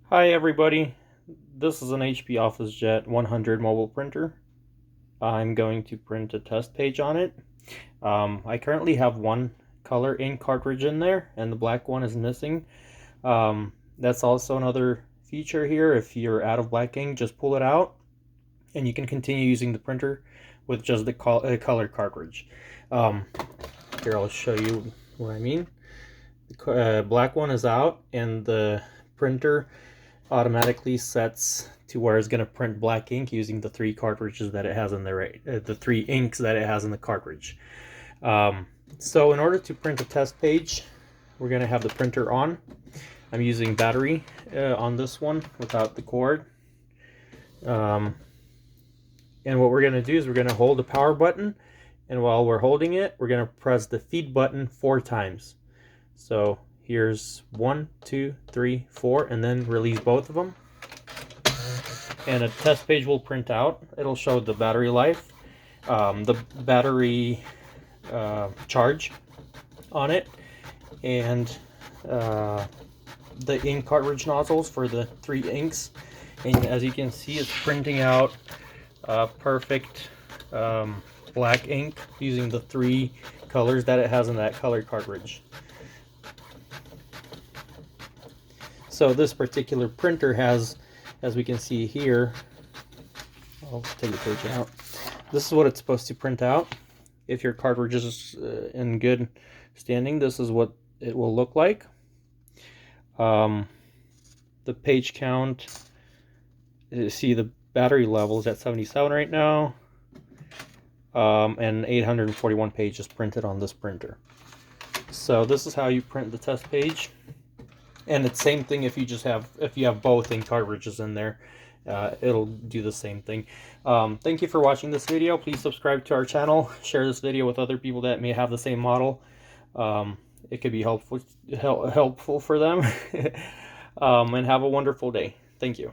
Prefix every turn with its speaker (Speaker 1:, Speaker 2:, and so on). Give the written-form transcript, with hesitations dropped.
Speaker 1: Hi everybody, this is an HP Officejet 100 mobile printer. I'm going to print a test page on it. I currently have one color ink cartridge in there and the black one is missing. That's also another feature here. If you're out of black ink, just pull it out and you can continue using the printer with just the color cartridge. Here, I'll show you what I mean. The black one is out and the printer automatically sets to where it's going to print black ink using the three cartridges that it has in the three inks that it has in the cartridge. So in order to print a test page, we're going to have the printer on. I'm using battery on this one without the cord. And what we're going to do is we're going to hold the power button, and while we're holding it, we're going to press the feed button 4 times. So here's 1, 2, 3, 4, and then release both of them. And a test page will print out. It'll show the battery life, the battery charge on it, and the ink cartridge nozzles for the 3 inks. And as you can see, it's printing out perfect black ink using the 3 colors that it has in that color cartridge. So this particular printer has, as we can see here, I'll take the page out. This is what it's supposed to print out. If your cartridge is in good standing, this is what it will look like. The page count, you see the battery level is at 77 right now, and 841 pages printed on this printer. So this is how you print the test page. And it's same thing if you have both ink cartridges in there, it'll do the same thing. Thank you for watching this video. Please subscribe to our channel. Share this video with other people that may have the same model. It could be helpful for them. And have a wonderful day. Thank you.